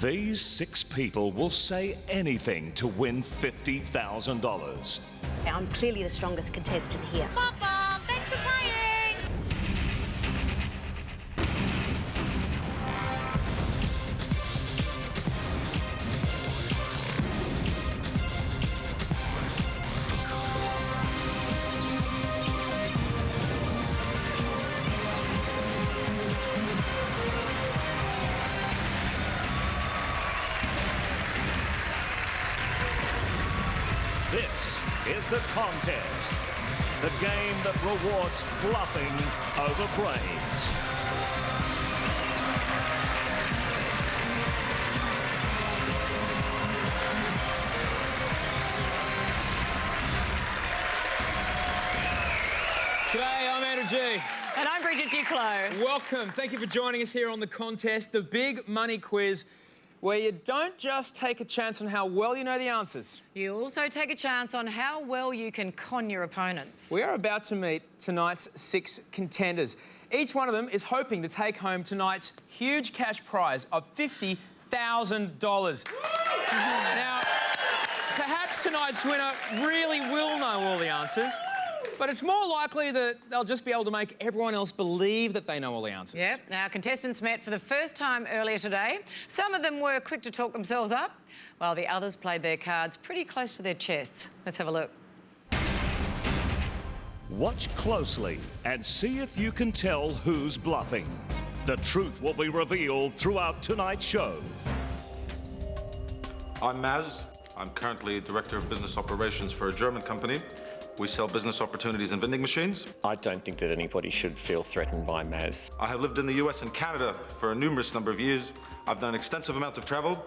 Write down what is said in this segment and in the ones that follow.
These 6 people will say anything to win $50,000. I'm clearly the strongest contestant here. Papa, thanks for playing! This is the contest, the game that rewards bluffing over brains. G'day, I'm Andrew G. And I'm Bridget Duclos. Welcome. Thank you for joining us here on the contest, the Big Money Quiz, where you don't just take a chance on how well you know the answers. You also take a chance on how well you can con your opponents. We are about to meet tonight's 6 contenders. Each one of them is hoping to take home tonight's huge cash prize of $50,000. Now, perhaps tonight's winner really will know all the answers, but it's more likely that they'll just be able to make everyone else believe that they know all the answers. Yep. Our contestants met for the first time earlier today. Some of them were quick to talk themselves up, while the others played their cards pretty close to their chests. Let's have a look. Watch closely and see if you can tell who's bluffing. The truth will be revealed throughout tonight's show. I'm Maz. I'm currently Director of Business Operations for a German company. We sell business opportunities in vending machines. I don't think that anybody should feel threatened by Maz. I have lived in the US and Canada for a numerous number of years. I've done an extensive amount of travel.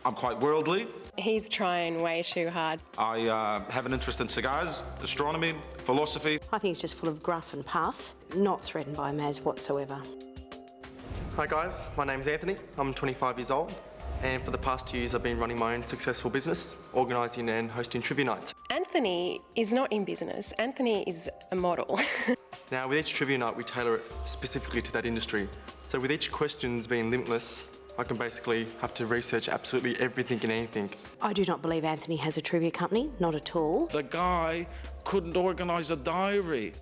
I'm quite worldly. He's trying way too hard. I have an interest in cigars, astronomy, philosophy. I think it's just full of gruff and puff, not threatened by Maz whatsoever. Hi guys, my name's Anthony. I'm 25 years old, and for the past 2 years I've been running my own successful business, organising and hosting trivia nights. Anthony is not in business. Anthony is a model. Now with each trivia night we tailor it specifically to that industry. So with each questions being limitless, I can basically have to research absolutely everything and anything. I do not believe Anthony has a trivia company, not at all. The guy couldn't organise a diary.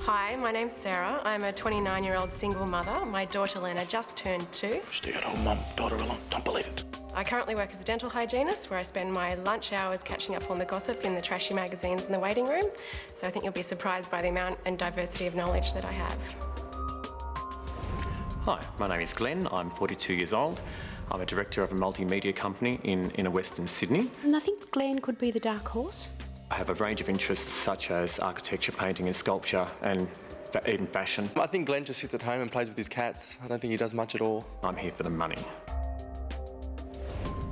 Hi, my name's Sarah. I'm a 29-year-old single mother. My daughter Lena just turned 2. Stay at home, mum, daughter alone. Don't believe it. I currently work as a dental hygienist, where I spend my lunch hours catching up on the gossip in the trashy magazines in the waiting room. So I think you'll be surprised by the amount and diversity of knowledge that I have. Hi, my name is Glenn. I'm 42 years old. I'm a director of a multimedia company in Western Sydney. And I think Glenn could be the dark horse. I have a range of interests such as architecture, painting and sculpture and even fashion. I think Glenn just sits at home and plays with his cats. I don't think he does much at all. I'm here for the money.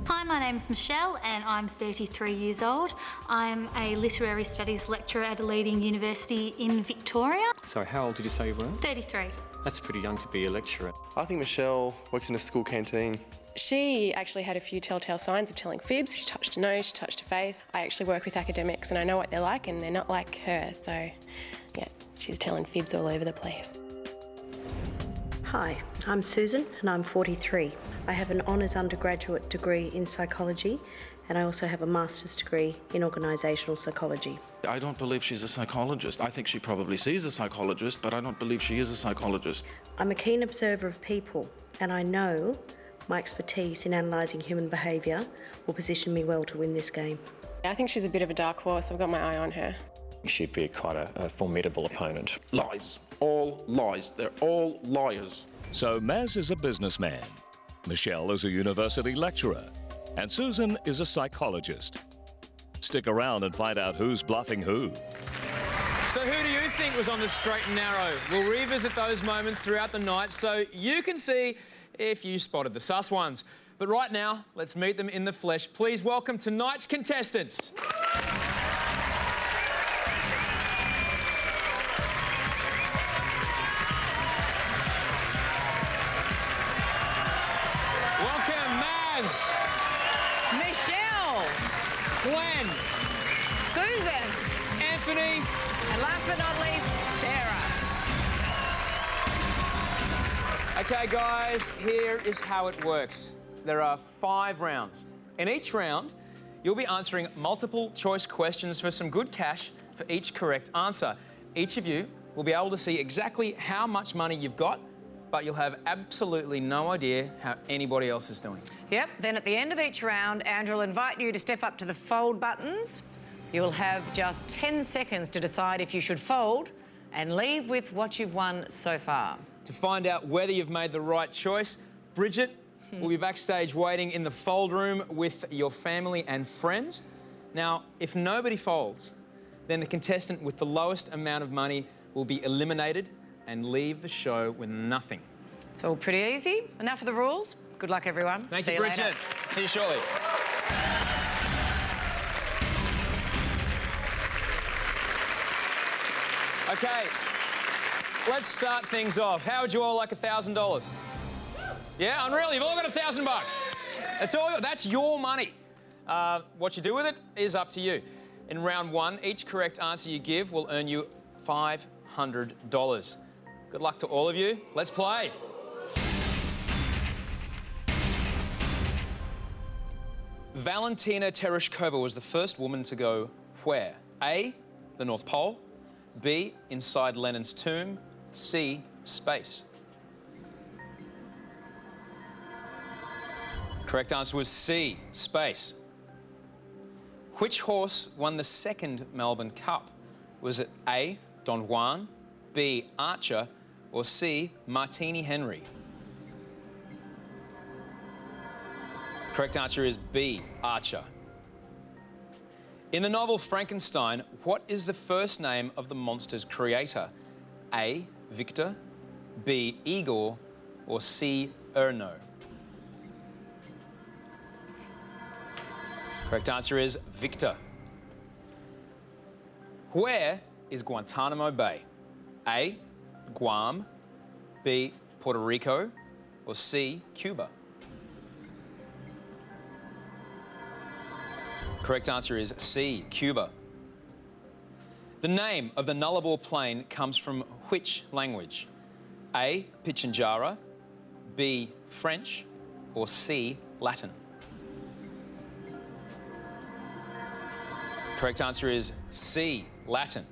Hi, my name's Michelle and I'm 33 years old. I'm a literary studies lecturer at a leading university in Victoria. So how old did you say you were? 33. That's pretty young to be a lecturer. I think Michelle works in a school canteen. She actually had a few telltale signs of telling fibs. She touched her nose, she touched her face. I actually work with academics and I know what they're like and they're not like her. So, yeah, she's telling fibs all over the place. Hi, I'm Susan and I'm 43. I have an honours undergraduate degree in psychology and I also have a master's degree in organisational psychology. I don't believe she's a psychologist. I think she probably sees a psychologist, but I don't believe she is a psychologist. I'm a keen observer of people and I know my expertise in analysing human behaviour will position me well to win this game. I think she's a bit of a dark horse. I've got my eye on her. She'd be quite a formidable opponent. Lies. All lies. They're all liars. So Maz is a businessman, Michelle is a university lecturer, and Susan is a psychologist. Stick around and find out who's bluffing who. So who do you think was on the straight and narrow? We'll revisit those moments throughout the night so you can see if you spotted the sus ones. But right now, let's meet them in the flesh. Please welcome tonight's contestants. Welcome, Maz. Michelle, Glenn. Susan, Anthony. and last but not least, Okay, guys, here is how it works. There are 5 rounds. In each round, you'll be answering multiple choice questions for some good cash for each correct answer. Each of you will be able to see exactly how much money you've got, but you'll have absolutely no idea how anybody else is doing. Yep, then at the end of each round, Andrew will invite you to step up to the fold buttons. You'll have just 10 seconds to decide if you should fold and leave with what you've won so far. To find out whether you've made the right choice, Bridget will be backstage waiting in the fold room with your family and friends. Now, if nobody folds, then the contestant with the lowest amount of money will be eliminated and leave the show with nothing. It's all pretty easy. Enough of the rules. Good luck, everyone. Thank See you, Bridget. later. See you shortly. Okay, let's start things off. How would you all like $1,000? Yeah, unreal. You've all got $1,000. That's your money. What you do with it is up to you. In round 1, each correct answer you give will earn you $500. Good luck to all of you. Let's play. Valentina Tereshkova was the first woman to go where? A, the North Pole. B, inside Lenin's tomb. C, space. Correct answer was C, space. Which horse won the second Melbourne Cup? Was it A, Don Juan, B, Archer, or C, Martini Henry? Correct answer is B, Archer. In the novel Frankenstein, what is the first name of the monster's creator? A, Victor, B, Igor, or C, Erno? Correct answer is Victor. Where is Guantanamo Bay? A, Guam, B, Puerto Rico, or C, Cuba? Correct answer is C, Cuba. The name of the Nullarbor Plain comes from which language? A, Pitjantjatjara, B, French, or C, Latin? Correct answer is C, Latin.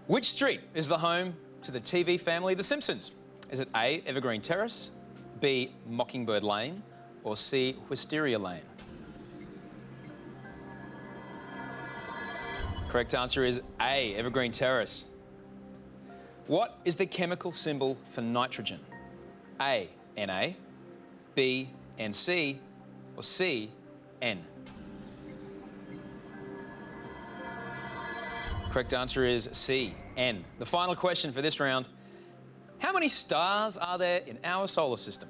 Which street is the home to the TV family The Simpsons? Is it A, Evergreen Terrace, B, Mockingbird Lane, or C, Wisteria Lane? Correct answer is A, Evergreen Terrace. What is the chemical symbol for nitrogen? A, Na, B, Nc, or C, N? Correct answer is C, N. The final question for this round. How many stars are there in our solar system?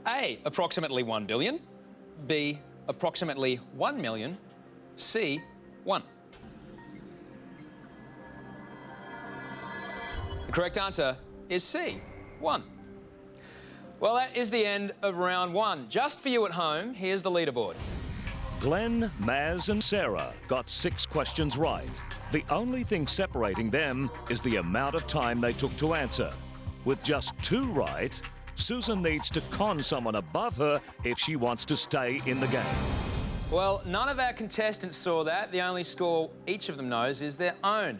A, approximately 1 billion. B, approximately 1 million. C, 1. The correct answer is C, 1. Well, that is the end of round 1. Just for you at home, here's the leaderboard. Glenn, Maz and Sarah got 6 questions right. The only thing separating them is the amount of time they took to answer. With just 2 right, Susan needs to con someone above her if she wants to stay in the game. Well, none of our contestants saw that. The only score each of them knows is their own.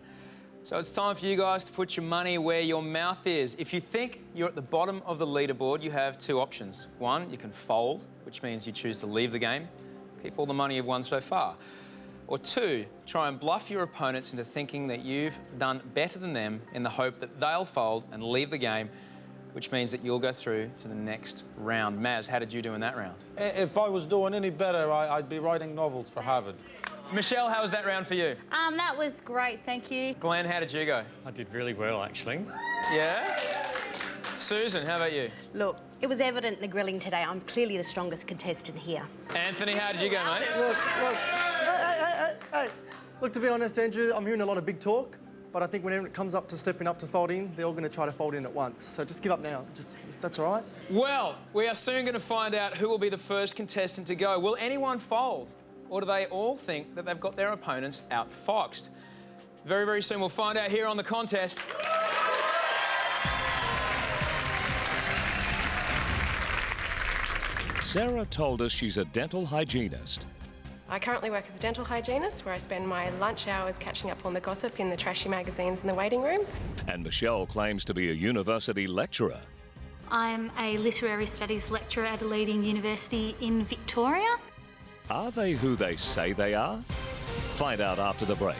So it's time for you guys to put your money where your mouth is. If you think you're at the bottom of the leaderboard, you have 2 options. 1, you can fold, which means you choose to leave the game, keep all the money you've won so far. Or 2, try and bluff your opponents into thinking that you've done better than them in the hope that they'll fold and leave the game, which means that you'll go through to the next round. Maz, how did you do in that round? If I was doing any better, I'd be writing novels for Harvard. Michelle, how was that round for you? That was great, thank you. Glenn, how did you go? I did really well, actually. Yeah? Susan, how about you? Look, it was evident in the grilling today. I'm clearly the strongest contestant here. Anthony, how did you go, mate? Look, to be honest, Andrew, I'm hearing a lot of big talk, but I think whenever it comes up to stepping up to folding, they're all going to try to fold in at once. So just give up now. Just, if that's all right. Well, we are soon going to find out who will be the first contestant to go. Will anyone fold? Or do they all think that they've got their opponents outfoxed? Very, very soon we'll find out here on The Contest. Sarah told us she's a dental hygienist. I currently work as a dental hygienist, where I spend my lunch hours catching up on the gossip in the trashy magazines in the waiting room. And Michelle claims to be a university lecturer. I'm a literary studies lecturer at a leading university in Victoria. Are they who they say they are? Find out after the break.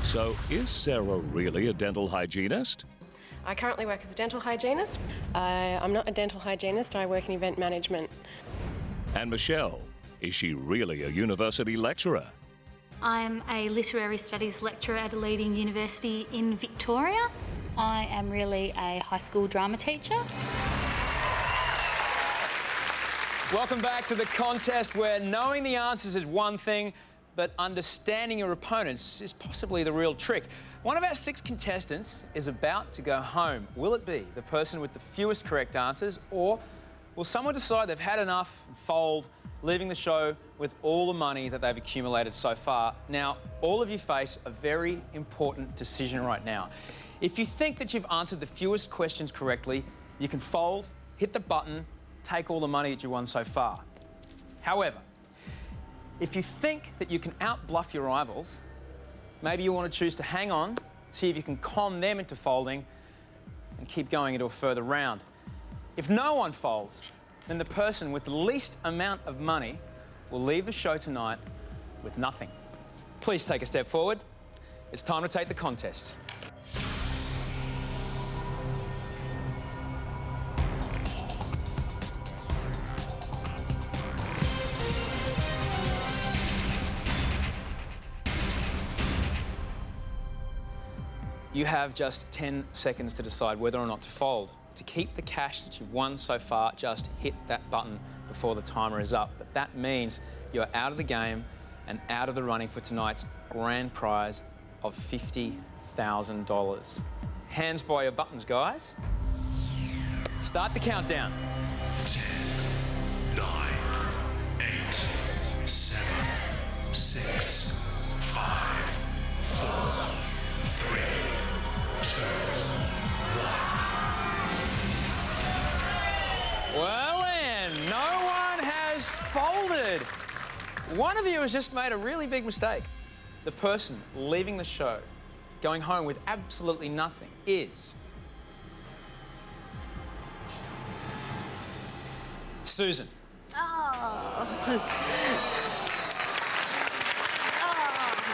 So, is Sarah really a dental hygienist? I currently work as a dental hygienist. I'm not a dental hygienist, I work in event management. And Michelle, is she really a university lecturer? I'm a literary studies lecturer at a leading university in Victoria. I am really a high school drama teacher. Welcome back to the contest where knowing the answers is one thing, but understanding your opponents is possibly the real trick. One of our 6 contestants is about to go home. Will it be the person with the fewest correct answers, or will someone decide they've had enough and fold, leaving the show with all the money that they've accumulated so far? Now, all of you face a very important decision right now. If you think that you've answered the fewest questions correctly, you can fold, hit the button, take all the money that you won so far. However, if you think that you can out-bluff your rivals, maybe you want to choose to hang on, see if you can con them into folding and keep going into a further round. If no one folds, then the person with the least amount of money will leave the show tonight with nothing. Please take a step forward. It's time to take the contest. You have just 10 seconds to decide whether or not to fold. To keep the cash that you've won so far, just hit that button before the timer is up. But that means you're out of the game and out of the running for tonight's grand prize of $50,000. Hands by your buttons, guys. Start the countdown. 10, 9, 8, 7, 6, 5, 4, 3, 2, 1. Well, then, no one has folded. One of you has just made a really big mistake. The person leaving the show, going home with absolutely nothing, is Susan. Oh.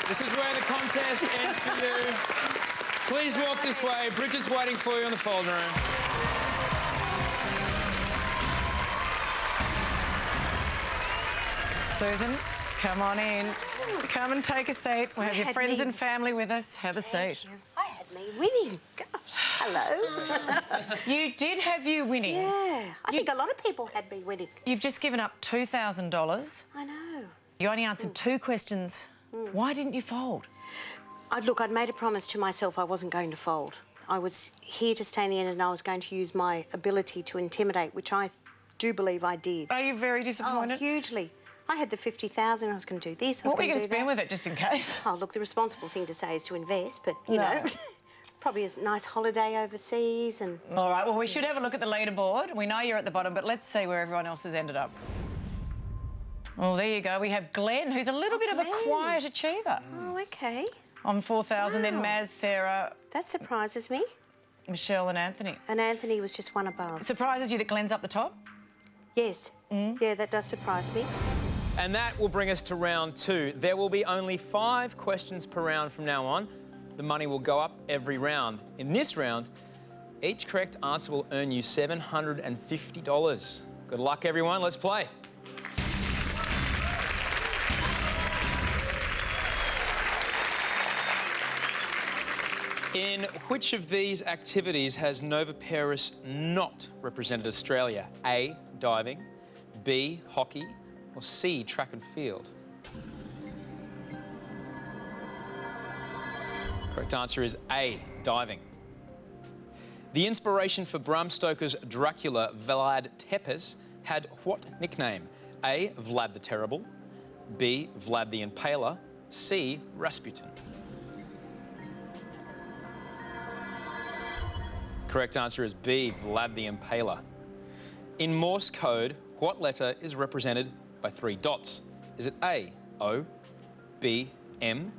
This is where the contest ends for you. Please walk this way. Bridget's waiting for you in the fold room. Susan, come on in. Come and take a seat. We have your friends and family with us. Have a seat. I had me winning. Gosh, hello. You did have you winning. Yeah, I think a lot of people had me winning. You've just given up $2,000. I know. You only answered 2 questions. Why didn't you fold? Look, I'd made a promise to myself I wasn't going to fold. I was here to stay in the end and I was going to use my ability to intimidate, which I do believe I did. Are you very disappointed? Oh, hugely. I had the $50,000, I was going to do this, I was What were going you to going do to spend that. with it, just in case? Oh, look, the responsible thing to say is to invest, but, you know, probably a nice holiday overseas and... All right, well, we should have a look at the leaderboard. We know you're at the bottom, but let's see where everyone else has ended up. Well, there you go. We have Glenn, who's a little bit of a quiet achiever. Oh, OK. On 4,000, then Wow. Maz, Sarah, That surprises me. Michelle and Anthony. And Anthony was just one above. It surprises you that Glenn's up the top? Yes. Yeah, that does surprise me. And that will bring us to round 2. There will be only 5 questions per round from now on. The money will go up every round. In this round, each correct answer will earn you $750. Good luck, everyone. Let's play. In which of these activities has Nova Paris not represented Australia? A, diving, B, hockey, or C, track and field? Correct answer is A, diving. The inspiration for Bram Stoker's Dracula, Vlad Tepes, had what nickname? A, Vlad the Terrible, B, Vlad the Impaler, C, Rasputin. Correct answer is B, Vlad the Impaler. In Morse code, what letter is represented by 3 dots? Is it A, O, B, M,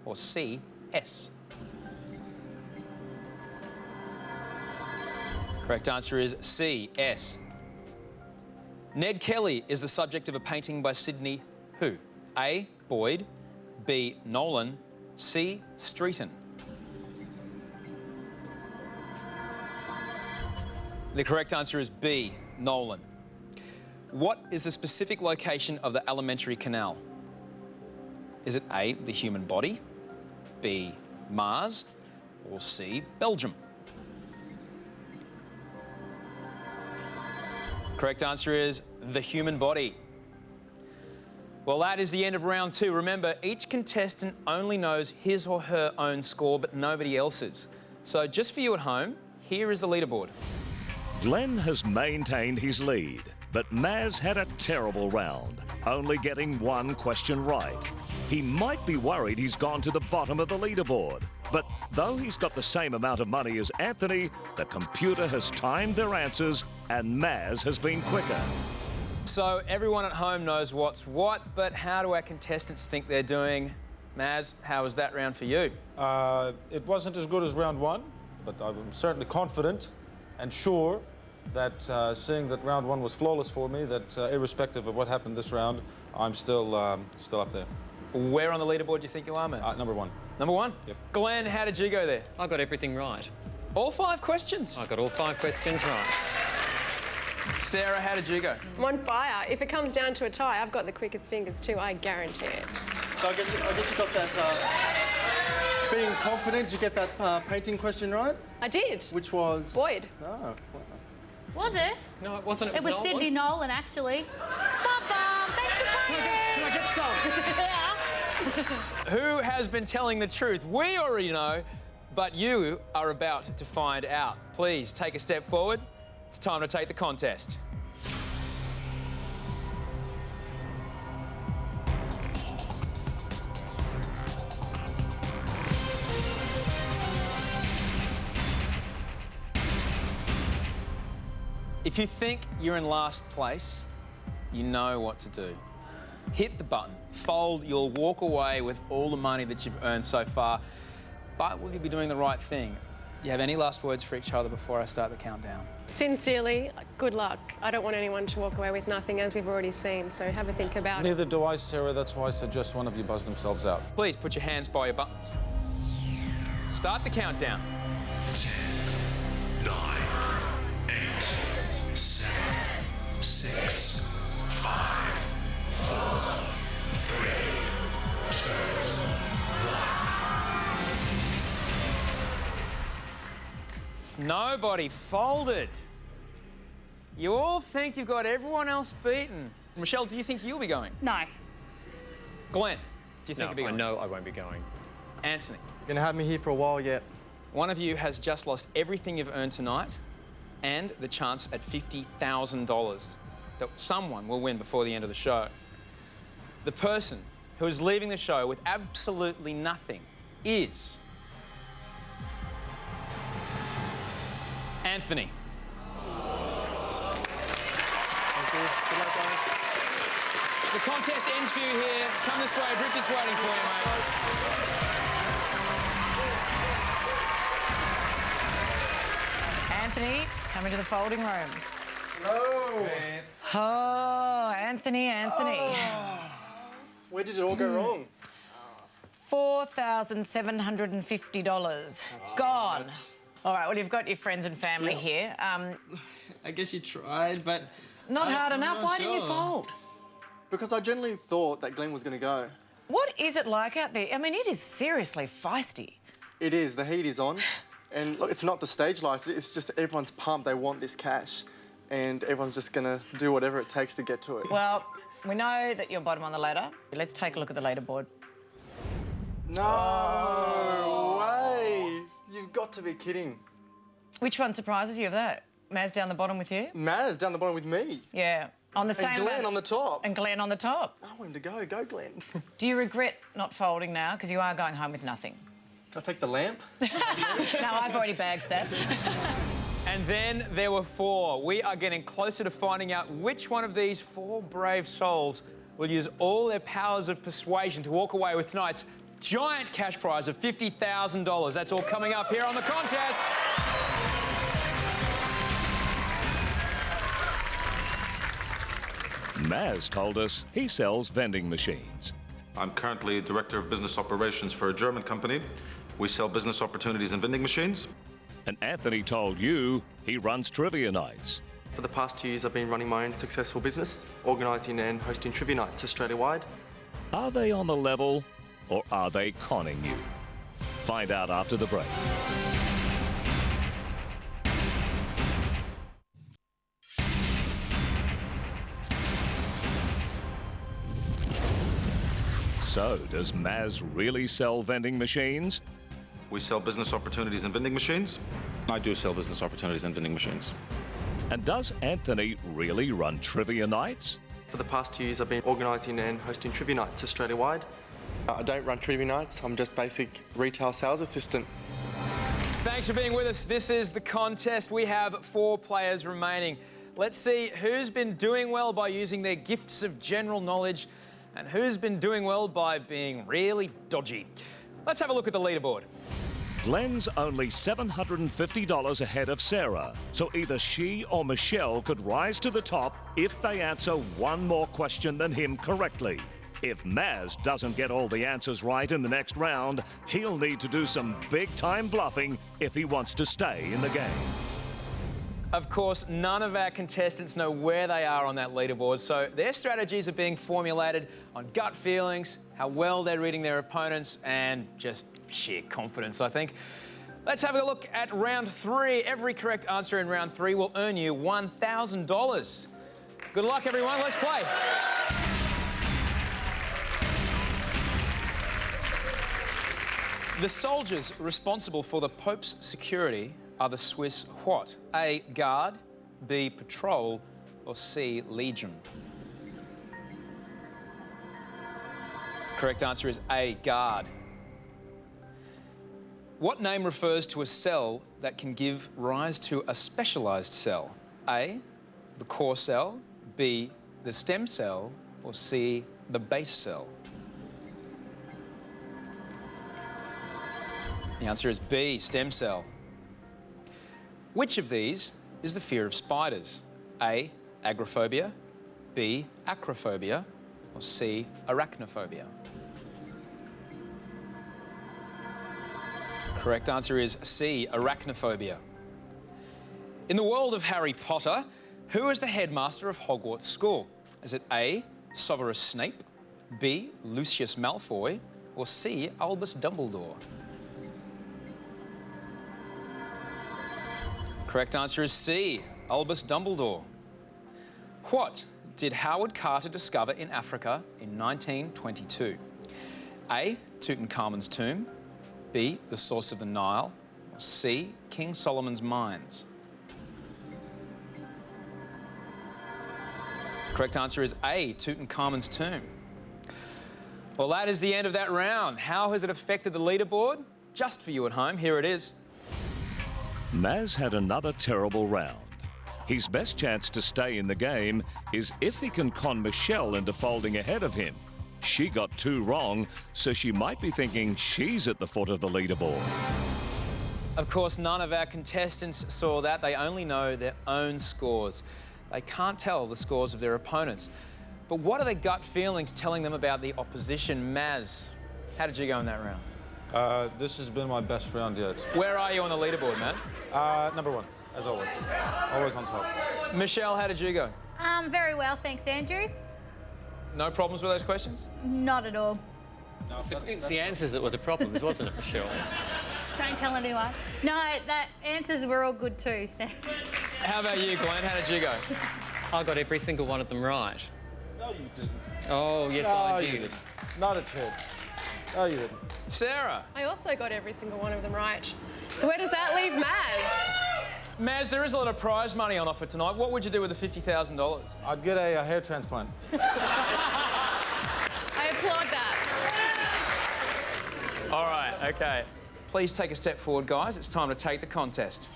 or C, S? Correct answer is C, S. Ned Kelly is the subject of a painting by Sidney who? A, Boyd, B, Nolan, C, Streeton. The correct answer is B, Nolan. What is the specific location of the alimentary canal? Is it A, the human body, B, Mars, or C, Belgium? Correct answer is the human body. Well, that is the end of round 2. Remember, each contestant only knows his or her own score, but nobody else's. So just for you at home, here is the leaderboard. Glenn has maintained his lead, but Maz had a terrible round, only getting 1 question right. He might be worried he's gone to the bottom of the leaderboard, but though he's got the same amount of money as Anthony, the computer has timed their answers and Maz has been quicker. So everyone at home knows what's what, but how do our contestants think they're doing? Maz, how was that round for you? It wasn't as good as round 1, but I'm certainly confident and sure that seeing that round 1 was flawless for me, that irrespective of what happened this round, I'm still up there. Where on the leaderboard do you think you are, Maz? Number 1. Number 1? Yep. Glenn, how did you go there? I got everything right. All 5 questions? I got all 5 questions right. Sarah, how did you go? I'm on fire. If it comes down to a tie, I've got the quickest fingers too, I guarantee it. So I guess you got that, being confident, you get that painting question right? I did. Which was? Boyd. Oh, wow. Was it? No, it wasn't. It was Nolan. Sidney Nolan, actually. Bum-bum, thanks for playing. Can I get some? Yeah. Who has been telling the truth? We already know, but you are about to find out. Please take a step forward. It's time to take the contest. If you think you're in last place, you know what to do. Hit the button, fold, you'll walk away with all the money that you've earned so far. But will you be doing the right thing? Do you have any last words for each other before I start the countdown? Sincerely, good luck. I don't want anyone to walk away with nothing, as we've already seen, so have a think about it. Neither do I, Sarah. That's why I suggest one of you buzz themselves out. Please put your hands by your buttons. Start the countdown. 10, 9, 8, 7, 6, 5, 4, 3, 2, 1. Nobody folded. You all think you've got everyone else beaten. Michelle, do you think you'll be going? No. Glenn, do you think No, you'll be I going? know I won't be going. Anthony. You're going to have me here for a while yet. One of you has just lost everything you've earned tonight and the chance at $50,000 that someone will win before the end of the show. The person who is leaving the show with absolutely nothing is Anthony. Thank you. Good luck, guys. The contest ends for you here. Come this way, Bridget's waiting for you, mate. Anthony, come into the folding room. No. Oh, Anthony. Where did it all go wrong? $4,750 gone. All right, well, you've got your friends and family here. I guess you tried, but... Not hard I'm enough. not Why didn't you sure. fold? Because I generally thought that Glenn was going to go. What is it like out there? I mean, it is seriously feisty. It is. The heat is on. And look, it's not the stage lights. It's just everyone's pumped. They want this cash. And everyone's just going to do whatever it takes to get to it. Well, we know that you're bottom on the ladder. Let's take a look at the leaderboard. No way! You've got to be kidding. Which one surprises you of that? Maz down the bottom with you? Maz down the bottom with me. Yeah. On the same And Glenn ladder. on the top. And Glenn on the top. I want him to go. Go, Glenn. Do you regret not folding now? Because you are going home with nothing. Can I take the lamp? No, I've already bagged that. And then there were 4. We are getting closer to finding out which one of these 4 brave souls will use all their powers of persuasion to walk away with tonight's giant cash prize of $50,000. That's all coming up here on The Contest. Maz told us he sells vending machines. I'm currently Director of Business Operations for a German company. We sell business opportunities in vending machines. And Anthony told you he runs trivia nights. For the past 2 years, I've been running my own successful business, organising and hosting trivia nights Australia-wide. Are they on the level or are they conning you? Find out after the break. So, does Maz really sell vending machines? We sell business opportunities in vending machines. I do sell business opportunities in vending machines. And does Anthony really run trivia nights? For the past 2 years, I've been organising and hosting trivia nights Australia-wide. I don't run trivia nights, I'm just basic retail sales assistant. Thanks for being with us. This is The Contest. We have 4 players remaining. Let's see who's been doing well by using their gifts of general knowledge and who's been doing well by being really dodgy. Let's have a look at the leaderboard. Glenn's only $750 ahead of Sarah, so either she or Michelle could rise to the top if they answer one more question than him correctly. If Maz doesn't get all the answers right in the next round, he'll need to do some big-time bluffing if he wants to stay in the game. Of course, none of our contestants know where they are on that leaderboard, so their strategies are being formulated on gut feelings, how well they're reading their opponents, and just sheer confidence, I think. Let's have a look at round 3. Every correct answer in round 3 will earn you $1,000. Good luck, everyone. Let's play. The soldiers responsible for the Pope's security are the Swiss what? A, guard, B, patrol, or C, legion? Correct answer is A, guard. What name refers to a cell that can give rise to a specialised cell? A, the core cell, B, the stem cell, or C, the base cell? The answer is B, stem cell. Which of these is the fear of spiders? A, agoraphobia, B, acrophobia, or C, arachnophobia? Correct answer is C, arachnophobia. In the world of Harry Potter, who is the headmaster of Hogwarts School? Is it A, Severus Snape, B, Lucius Malfoy, or C, Albus Dumbledore? Correct answer is C, Albus Dumbledore. What did Howard Carter discover in Africa in 1922? A, Tutankhamun's tomb, B, the source of the Nile, or C, King Solomon's mines? Correct answer is A, Tutankhamun's tomb. Well, that is the end of that round. How has it affected the leaderboard? Just for you at home, here it is. Maz had another terrible round. His best chance to stay in the game is if he can con Michelle into folding ahead of him. She got 2 wrong, so she might be thinking she's at the foot of the leaderboard. Of course, none of our contestants saw that. They only know their own scores. They can't tell the scores of their opponents. But what are their gut feelings telling them about the opposition? Maz, how did you go in that round? This has been my best round yet. Where are you on the leaderboard, Maz? Number 1, as always. Always on top. Michelle, how did you go? Very well, thanks, Andrew. No problems with those questions? Not at all. No, It's the answers that were the problems, wasn't it, Michelle? Don't tell anyone. No, the answers were all good too, thanks. How about you, Glenn? How did you go? I got every single one of them right. No, you didn't. Oh, yes, No, I you did. didn't. Not a chance. No, you didn't. Sarah? I also got every single one of them right. So where does that leave Maz? Maz, there is a lot of prize money on offer tonight. What would you do with the $50,000? I'd get a hair transplant. I applaud that. All right, okay. Please take a step forward, guys. It's time to take the contest.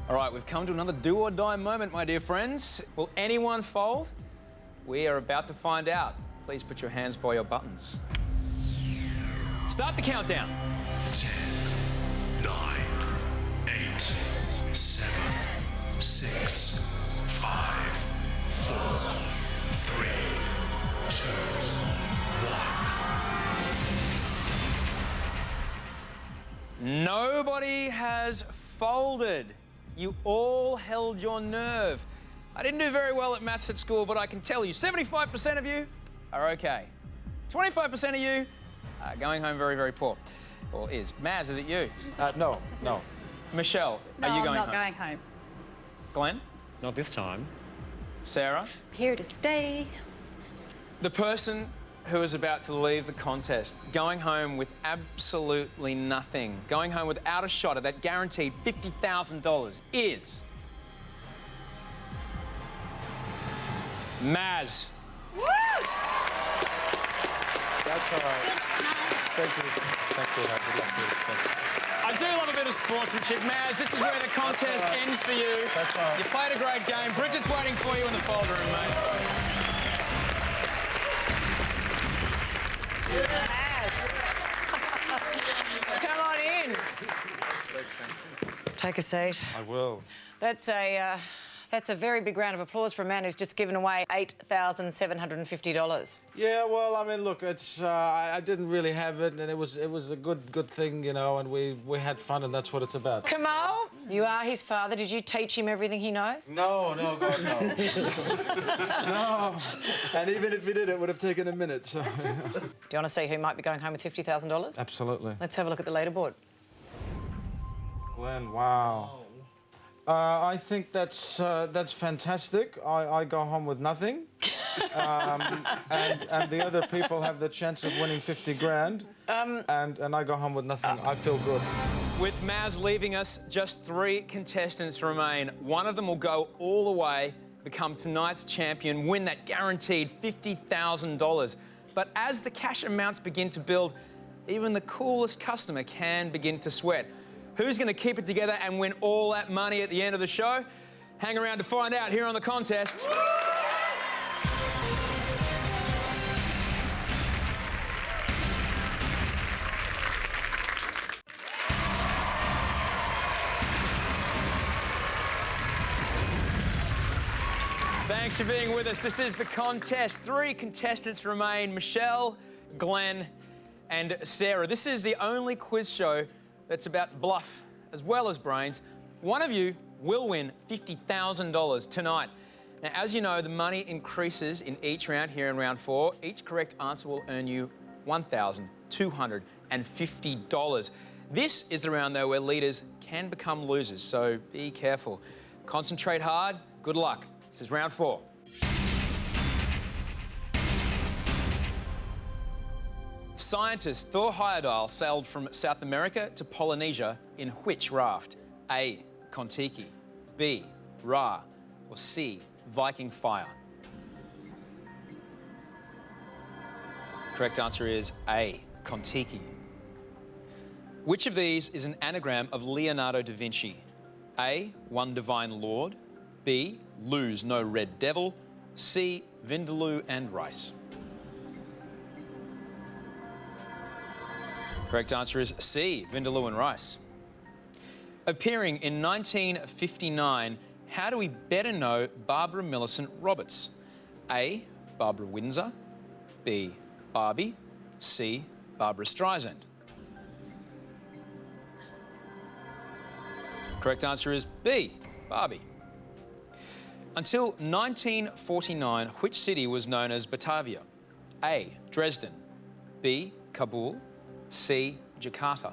All right, we've come to another do-or-die moment, my dear friends. Will anyone fold? We are about to find out. Please put your hands by your buttons. Start the countdown. 10, 9, 8, 7, 6, 5, 4, 3, 2, 1. Nobody has folded. You all held your nerve. I didn't do very well at maths at school, but I can tell you 75% of you are okay. 25% of you are going home very, very poor. Or is. Maz, is it you? No. Michelle, are you going home? No, I'm not going home. Glenn? Not this time. Sarah? Here to stay. The person who is about to leave the contest, going home with absolutely nothing, going home without a shot at that guaranteed $50,000 is... Maz. Woo! That's all right. Thank you. Thank you. Good luck to you. Thank you. I do love a bit of sportsmanship, Maz. This is where the contest ends for you. That's right. You played a great game. Bridget's waiting for you in the fold room, mate. Come on in. Take a seat. I will. That's a very big round of applause for a man who's just given away $8,750. Yeah, well, I mean, look, it's I didn't really have it, and it was a good thing, you know, and we had fun, and that's what it's about. Kamal, you are his father. Did you teach him everything he knows? No, God, no. No. And even if he did, it would have taken a minute. So. Do you want to see who might be going home with $50,000? Absolutely. Let's have a look at the leaderboard. Glenn, wow. I think that's fantastic. I go home with nothing, and the other people have the chance of winning 50 grand, and I go home with nothing. I feel good. With Maz leaving us, just 3 contestants remain. One of them will go all the way, become tonight's champion, win that guaranteed $50,000. But as the cash amounts begin to build, even the coolest customer can begin to sweat. Who's going to keep it together and win all that money at the end of the show? Hang around to find out here on The Contest. Thanks for being with us. This is The Contest. 3 contestants remain: Michelle, Glenn, and Sarah. This is the only quiz show that's about bluff as well as brains. One of you will win $50,000 tonight. Now, as you know, the money increases in each round here in round 4. Each correct answer will earn you $1,250. This is the round, though, where leaders can become losers, so be careful. Concentrate hard. Good luck. This is round 4. Scientist Thor Heyerdahl sailed from South America to Polynesia in which raft? A. Kon-Tiki, B. Ra, or C. Viking Fire? Correct answer is A. Kon-Tiki. Which of these is an anagram of Leonardo da Vinci? A. One Divine Lord, B. Lose No Red Devil, C. Vindaloo and Rice? Correct answer is C. Vindaloo and Rice. Appearing in 1959, how do we better know Barbara Millicent Roberts? A. Barbara Windsor, B. Barbie, C. Barbara Streisand? Correct answer is B. Barbie. Until 1949, which city was known as Batavia? A. Dresden, B. Kabul, C. Jakarta?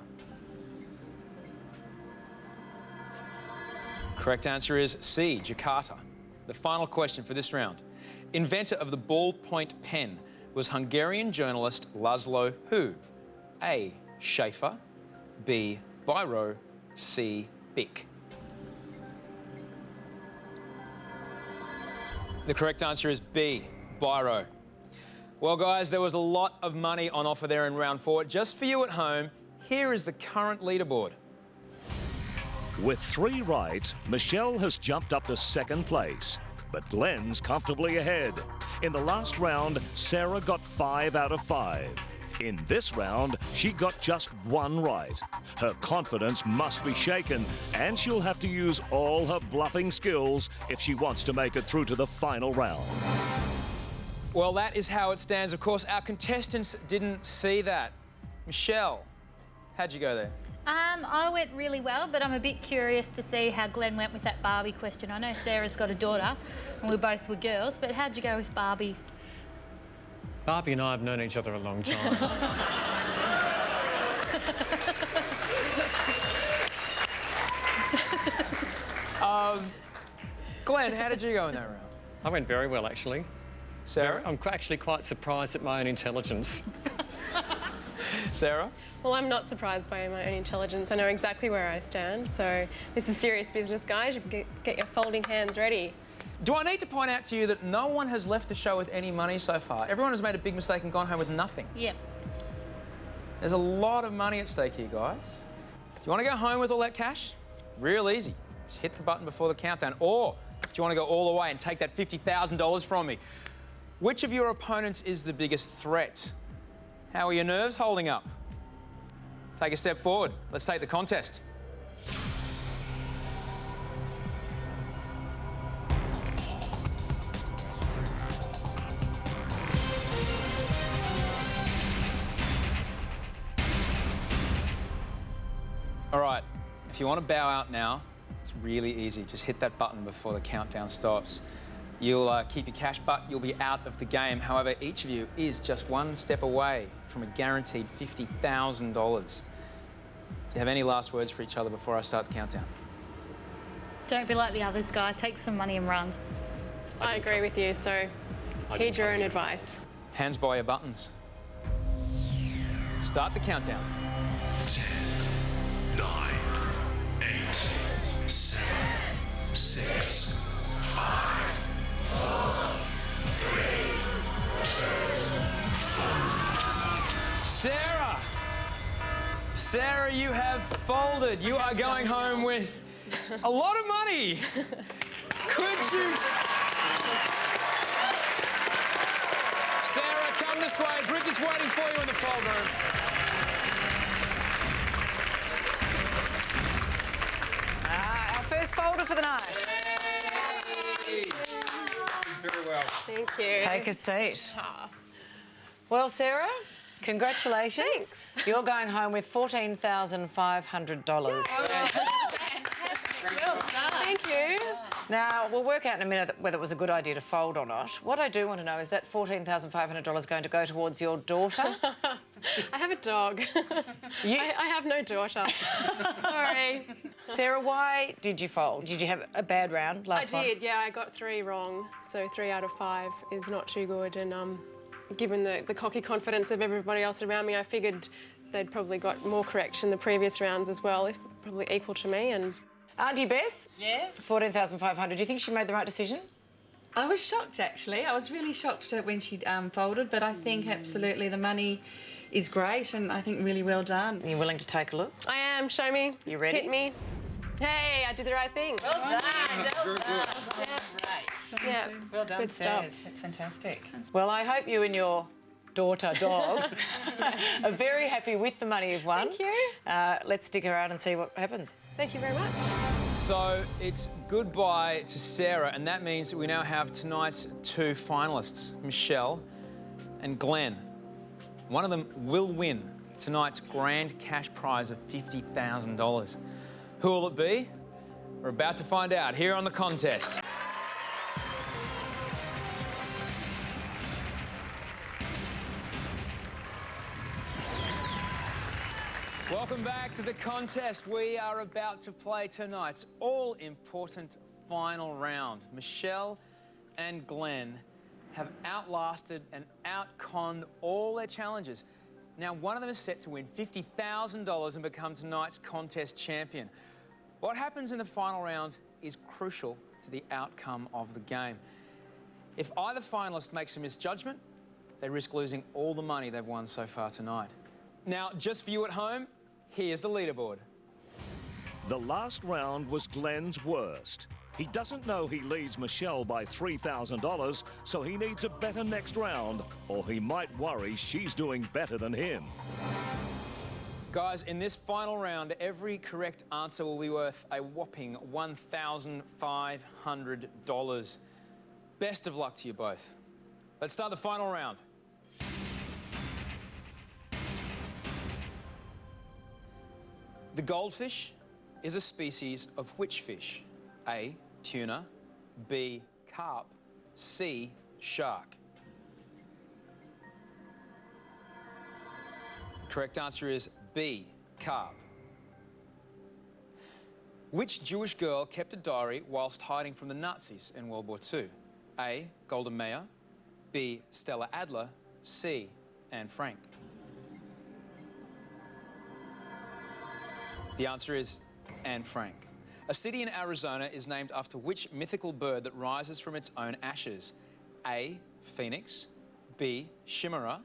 Correct answer is C. Jakarta. The final question for this round. Inventor of the ballpoint pen was Hungarian journalist Laszlo who? A. Schaefer, B. Biro, C. Bic? The correct answer is B. Biro. Well, guys, there was a lot of money on offer there in round 4. Just for you at home, here is the current leaderboard. With 3 right, Michelle has jumped up to second place, but Glenn's comfortably ahead. In the last round, Sarah got 5 out of 5. In this round, she got just 1 right. Her confidence must be shaken, and she'll have to use all her bluffing skills if she wants to make it through to the final round. Well, that is how it stands. Of course, our contestants didn't see that. Michelle, how'd you go there? I went really well, but I'm a bit curious to see how Glenn went with that Barbie question. I know Sarah's got a daughter, and we both were girls, but how'd you go with Barbie? Barbie and I have known each other a long time. Glenn, how did you go in that round? I went very well, actually. Sarah? I'm actually quite surprised at my own intelligence. Sarah? Well, I'm not surprised by my own intelligence. I know exactly where I stand. So this is serious business, guys. You get your folding hands ready. Do I need to point out to you that no one has left the show with any money so far? Everyone has made a big mistake and gone home with nothing. Yep. There's a lot of money at stake here, guys. Do you want to go home with all that cash? Real easy. Just hit the button before the countdown. Or do you want to go all the way and take that $50,000 from me? Which of your opponents is the biggest threat? How are your nerves holding up? Take a step forward. Let's take the contest. All right, if you want to bow out now, it's really easy. Just hit that button before the countdown stops. You'll keep your cash, but you'll be out of the game. However, each of you is just 1 step away from a guaranteed $50,000. Do you have any last words for each other before I start the countdown? Don't be like the others, guy. Take some money and run. I agree with you, so heed your own advice. Hands by your buttons. Start the countdown. 10, 9, 8, 7, 6, 5, 4, 3, 2, 1. Sarah, you have folded. You are going home with a lot of money. Could you... Sarah, come this way. Bridget's waiting for you in the fold room. Our first folder for the night. Very well. Thank you. Take a seat. Well, Sarah, congratulations. Thanks. You're going home with $14,500. Well done. Thank you. Now, we'll work out in a minute whether it was a good idea to fold or not. What I do want to know is that $14,500 going to go towards your daughter? I have a dog. I have no daughter. Sorry. Sarah, why did you fold? Did you have a bad round last one? I did, yeah. I got 3 wrong. So 3 out of 5 is not too good. And given the cocky confidence of everybody else around me, I figured they'd probably got more correct in the previous rounds as well, probably equal to me. And Auntie Beth? Yes? $14,500. Do you think she made the right decision? I was shocked, actually. I was really shocked when she folded, but I think absolutely the money is great and I think really well done. Are you willing to take a look? I am. Show me. You ready? Hit me. Hey, I did the right thing. Well done, well done. Yeah, right. Yeah. Well done, Good stuff. Sarah. That's fantastic. Well, I hope you and your daughter, dog, are very happy with the money you've won. Thank you. Let's stick around and see what happens. Thank you very much. So it's goodbye to Sarah, and that means that we now have tonight's 2 finalists, Michelle and Glenn. One of them will win tonight's grand cash prize of $50,000. Who will it be? We're about to find out here on the contest. Welcome back to the contest. We are about to play tonight's all-important final round. Michelle and Glenn have outlasted and outconned all their challenges. Now, one of them is set to win $50,000 and become tonight's contest champion. What happens in the final round is crucial to the outcome of the game. If either finalist makes a misjudgment, they risk losing all the money they've won so far tonight. Now, just for you at home, here's the leaderboard. The last round was Glenn's worst. He doesn't know he leads Michelle by $3,000, so he needs a better next round, or he might worry she's doing better than him. Guys, in this final round, every correct answer will be worth a whopping $1,500. Best of luck to you both. Let's start the final round. The goldfish is a species of which fish? A, tuna, B, carp, C, shark. Correct answer is B, carp. Which Jewish girl kept a diary whilst hiding from the Nazis in World War II? A, Golda Meir, B, Stella Adler, C, Anne Frank. The answer is Anne Frank. A city in Arizona is named after which mythical bird that rises from its own ashes? A, Phoenix, B, Chimera,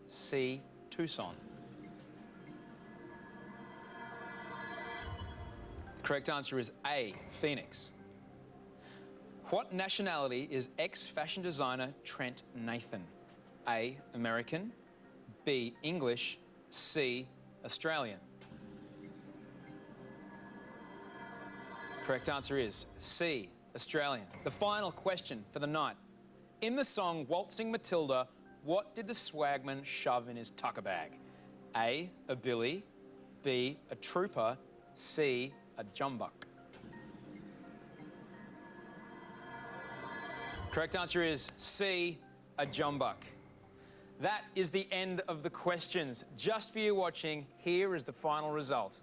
C, Tucson. Correct answer is A, Phoenix. What nationality is ex-fashion designer Trent Nathan? A, American, B, English, C, Australian. Correct answer is C, Australian. The final question for the night. In the song Waltzing Matilda, what did the swagman shove in his tucker bag? A, a billy, B, a trooper, C, a jumbuck. Correct answer is C, a jumbuck. That is the end of the questions. Just for you watching, here is the final result.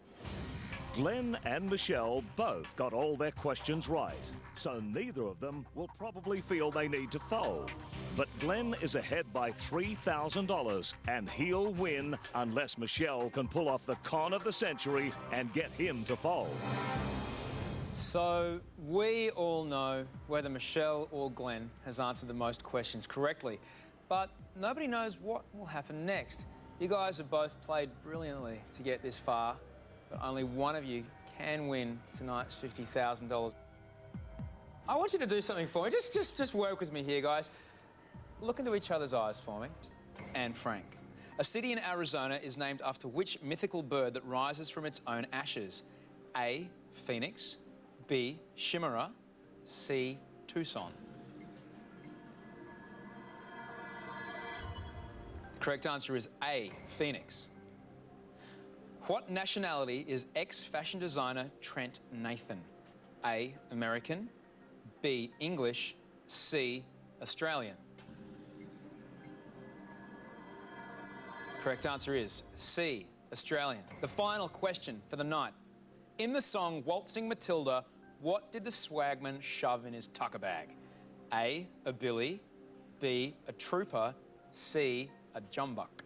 Glenn and Michelle both got all their questions right, so neither of them will probably feel they need to fold. But Glenn is ahead by $3,000, and he'll win unless Michelle can pull off the con of the century and get him to fold. So we all know whether Michelle or Glenn has answered the most questions correctly, but nobody knows what will happen next. You guys have both played brilliantly to get this far, but only one of you can win tonight's $50,000. I want you to do something for me. Just work with me here, guys. Look into each other's eyes for me. Anne Frank. A city in Arizona is named after which mythical bird that rises from its own ashes? A, Phoenix, B, Chimera, C, Tucson. Correct answer is A, Phoenix. What nationality is ex-fashion designer Trent Nathan? A, American, B, English, C, Australian. Correct answer is C, Australian. The final question for the night. In the song Waltzing Matilda, what did the swagman shove in his tucker bag? A, a billy, B, a trooper, C, a jumbuck.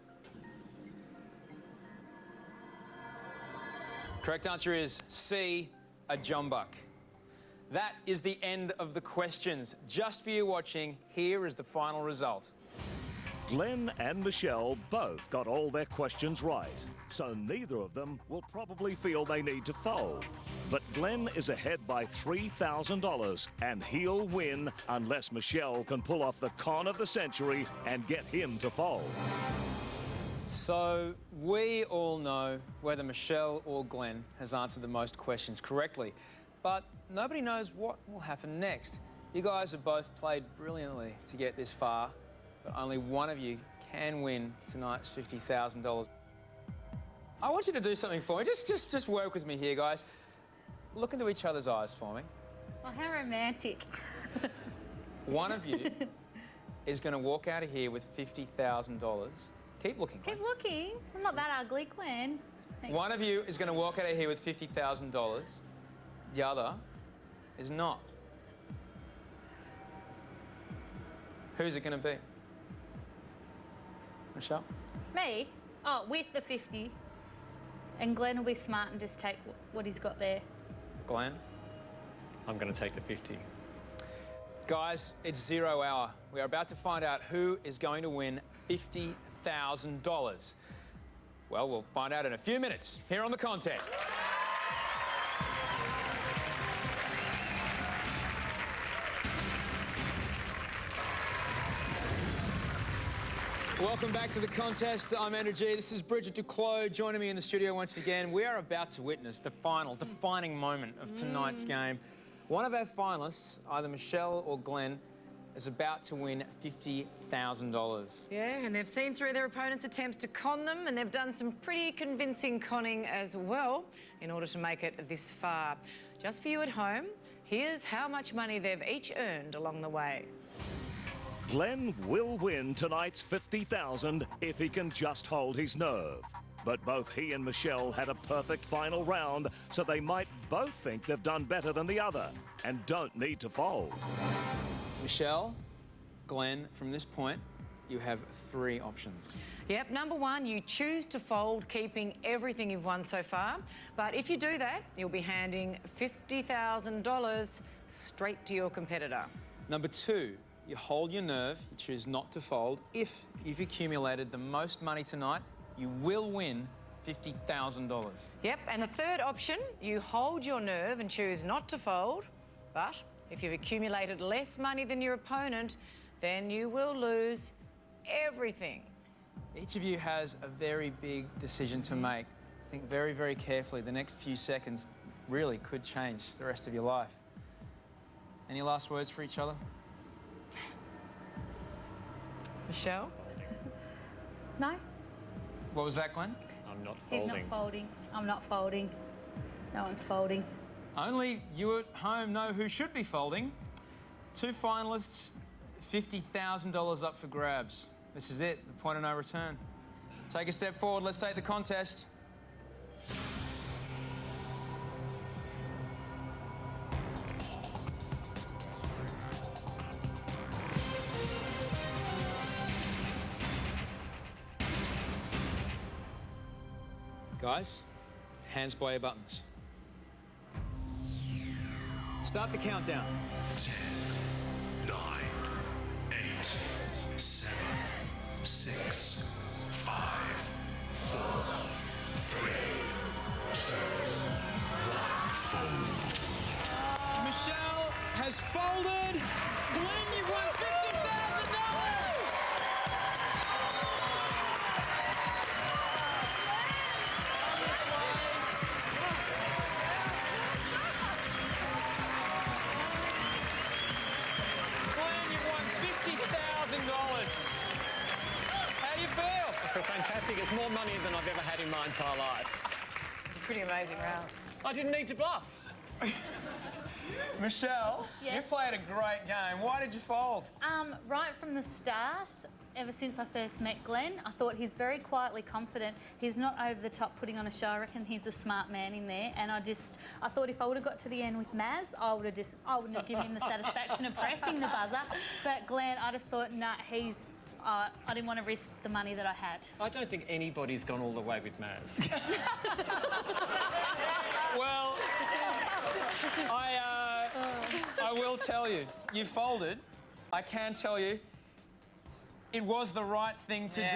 Correct answer is C, a jumbuck. That is the end of the questions. Just for you watching, here is the final result. Glenn and Michelle both got all their questions right, so neither of them will probably feel they need to fold. But Glenn is ahead by $3,000, and he'll win unless Michelle can pull off the con of the century and get him to fold. So we all know whether Michelle or Glenn has answered the most questions correctly, but nobody knows what will happen next. You guys have both played brilliantly to get this far, but only one of you can win tonight's $50,000. I want you to do something for me. Just work with me here, guys. Look into each other's eyes for me. Well, how romantic. One of you is going to walk out of here with $50,000. Keep looking, Glenn. Keep looking. I'm not that ugly, Glenn. One of you is going to walk out of here with $50,000. The other is not. Who's it going to be? Michelle? Me? Oh, with the 50. And Glenn will be smart and just take what he's got there. Glenn? I'm going to take the 50. Guys, it's 0 hour. We are about to find out who is going to win $50,000. Well, we'll find out in a few minutes here on The Contest. Welcome back to the contest. I'm Andrew G. This is Bridget Duclos joining me in the studio once again. We are about to witness the final, defining moment of tonight's game. One of our finalists, either Michelle or Glenn, is about to win $50,000. Yeah, and they've seen through their opponents' attempts to con them, and they've done some pretty convincing conning as well in order to make it this far. Just for you at home, here's how much money they've each earned along the way. Glenn will win tonight's $50,000 if he can just hold his nerve. But both he and Michelle had a perfect final round, so they might both think they've done better than the other and don't need to fold. Michelle, Glenn, from this point, you have 3 options. Yep, number 1, you choose to fold, keeping everything you've won so far. But if you do that, you'll be handing $50,000 straight to your competitor. Number 2, you hold your nerve, you choose not to fold. If you've accumulated the most money tonight, you will win $50,000. Yep, and the third option, you hold your nerve and choose not to fold. But if you've accumulated less money than your opponent, then you will lose everything. Each of you has a very big decision to make. Think very, very carefully. The next few seconds really could change the rest of your life. Any last words for each other? Michelle? No, What was that, Glenn? I'm not he's folding. not folding. I'm not folding. No one's folding. Only you at home know who should be folding. 2 finalists, $50,000 up for grabs. This is it, the point of no return. Take a step forward, let's take the contest. Guys, hands by your buttons. Start the countdown. 10, 9, 8, 7, 6, 5, 4, 3, 2, 1, fold. Michelle has folded. Glenn, you've won $50,000. Glenn, you've won $50,000. How do you feel? I feel fantastic. It's more money than I've ever had in my entire life. It's a pretty amazing round. I didn't need to bluff. Michelle, Yes? you played a great game. Why did you fold? Right from the start, ever since I first met Glenn, I thought he's very quietly confident. He's not over the top putting on a show. I reckon he's a smart man in there. And I thought if I would have got to the end with Maz, I wouldn't have given him the satisfaction of pressing the buzzer. But Glenn, I just thought, nah, I didn't want to risk the money that I had. I don't think anybody's gone all the way with Maz. Well, I will tell you, you folded. I can tell you, it was the right thing to do.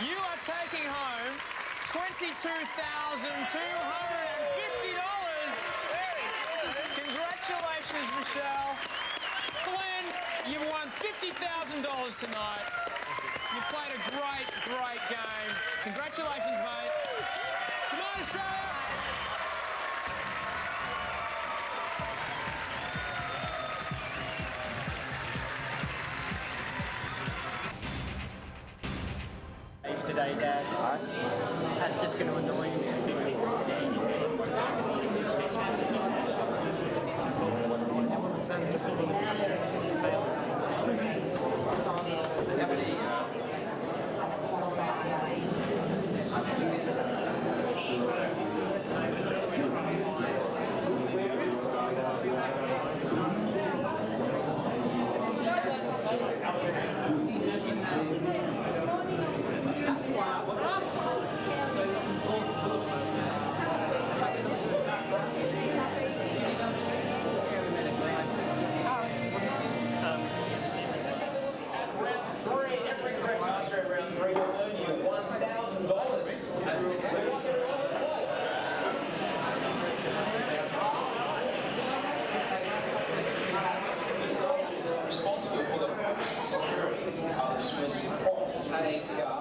You are taking home $22,250. Congratulations, Michelle. Glenn, you won $50,000 tonight. You played a great, great game. Congratulations, mate. Come on, Australia. Today, Dad. That's just going to annoy me. ready to go.